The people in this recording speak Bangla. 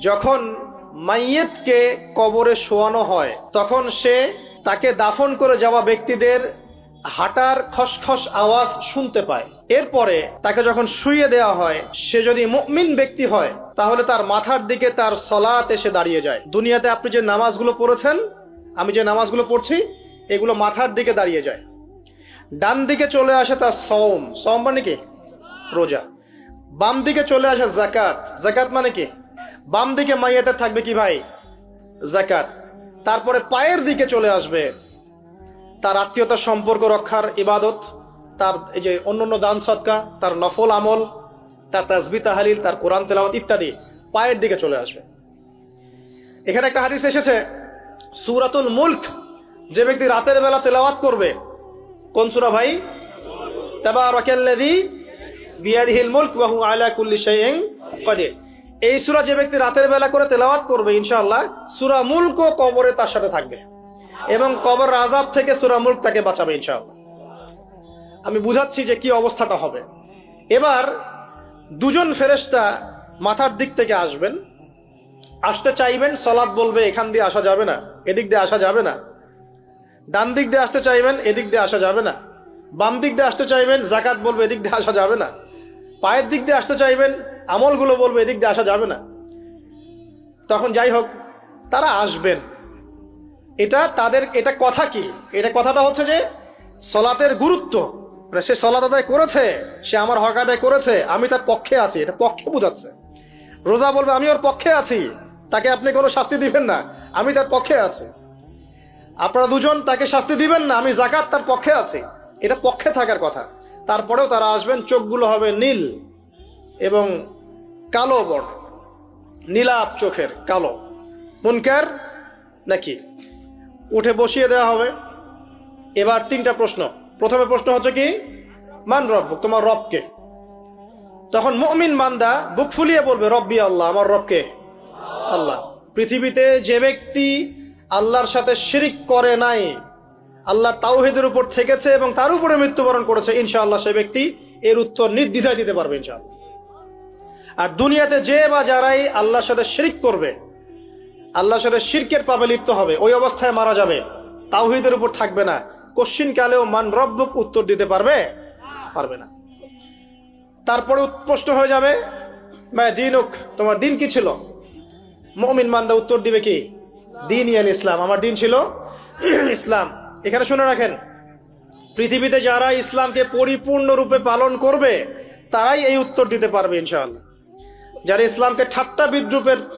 যখন মাইয়েতকে কবরে শোয়ানো হয় তখন সে তাকে দাফন করে যাওয়া ব্যক্তিদের হাঁটার খসখস আওয়াজ শুনতে পায়। এরপরে তাকে যখন শুইয়ে দেওয়া হয়, সে যদি মুমিন ব্যক্তি হয় তাহলে তার মাথার দিকে তার সলাত এসে দাঁড়িয়ে যায়। দুনিয়াতে আপনি যে নামাজগুলো পড়েছেন, আমি যে নামাজগুলো পড়ছি, এগুলো মাথার দিকে দাঁড়িয়ে যায়। ডান দিকে চলে আসে তার সওম, সওম মানে কি? রোজা। বাম দিকে চলে আসে যাকাত, যাকাত মানে কি? বাম দিকে মাইয়াতের থাকবে কি ভাই? যাকাত। তারপরে পায়ের দিকে চলে আসবে তার আত্মীয়তার সম্পর্ক রক্ষার ইবাদত, তার এই যে অন্যান্য দান সদকা, তার নফল আমল, তার তাসবিহ তাহলিল, তার কোরআন তেলাওয়াত ইত্যাদি পায়ের দিকে চলে আসবে। এখানে একটা হাদিস এসেছে, সূরাতুল মুলক যে ব্যক্তি রাতের বেলা তেলাওয়াত করবে, কোন সূরা ভাই? তাবারাকাল্লাযী বিয়াদিহিল মুলক ওয়া হুয়া আলা কুল্লি শাইইন কাদির। এই সূরা যে ব্যক্তি রাতের বেলা করে তেলাওয়াত করবে, ইনশাআল্লাহ সূরা মুলকও কবরে তার সাথে থাকবে এবং কবর আযাব থেকে সূরা মুলক তাকে বাঁচাবে ইনশাআল্লাহ। আমি বুঝাচ্ছি যে কি অবস্থাটা হবে। এবার দুজন ফেরেশতা মাথার দিক থেকে আসবেন, আসতে চাইবেন, সালাত বলবে এখান দিয়ে আসা যাবে না, এদিক দিয়ে আসা যাবে না। ডান দিক দিয়ে আসতে চাইবেন, এদিক দিয়ে আসা যাবে না। বাম দিক দিয়ে আসতে চাইবেন, যাকাত বলবে এদিক দিয়ে আসা যাবে না। পায়ের দিক দিয়ে আসতে চাইবেন, আমলগুলো বলবে এদিক দিয়ে আসা যাবে না। তখন যাই হোক তারা আসবেন। এটা কথা কি? এটা কথাটা হচ্ছে যে সলাতের গুরুত্ব, সে সলাত আদায় করেছে, সে আমার হক আদায় করেছে, আমি তার পক্ষে আছি, এটা পক্ষে বোঝাচ্ছে। রোজা বলবে আমি ওর পক্ষে আছি, তাকে আপনি কোনো শাস্তি দিবেন না, আমি তার পক্ষে আছি। আপনারা দুজন তাকে শাস্তি দিবেন না, আমি যাকাত তার পক্ষে আছি, এটা পক্ষে থাকার কথা। তারপরেও তারা আসবেন, চোখগুলো হবে নীল এবং কালো বর্ণ, নীলাপ চোখের কালো। মুনকার নাকি? উঠে বসিয়ে দেওয়া হবে। এবার তিনটা প্রশ্ন। প্রথমে প্রশ্ন হচ্ছে কি? মান রব্বুক, তোমার রবকে? তখন মুমিন বান্দা বুক ফুলিয়ে বলবে রব্বি আল্লাহ, আমার রবকে আল্লাহ। পৃথিবীতে যে ব্যক্তি আল্লাহর সাথে শিরিক করে নাই, আল্লাহ তাওহীদের উপর থেকেছে এবং তার উপরে মৃত্যুবরণ করেছে, ইনশাআল্লাহ সে ব্যক্তি এর উত্তর নির্দ্বিধায় দিতে পারবে ইনশাআল্লাহ। আর দুনিয়াতে যে বা যারাই আল্লাহর সাথে শিরিক করবে, আল্লাহর সাথে শিরকের পাবে লিপ্ত হবে, ওই অবস্থায় মারা যাবে, তাওহীদের উপর থাকবে না, কোশ্চিন কালেও মান রব্বুক উত্তর দিতে পারবে না। তারপরে প্রশ্ন হয়ে যাবে মা দীনুক, তোমার দিন কি ছিল? মুমিন বান্দা উত্তর দিবে কি? দীন ইয়াল ইসলাম, আমার দিন ছিল ইসলাম। এখানে শুনে রাখেন, পৃথিবীতে যারা ইসলামকে পরিপূর্ণরূপে পালন করবে তারাই এই উত্তর দিতে পারবে ইনশাআল্লাহ। যারা ইসলামকে ঠাট্টা বিদ্রুপের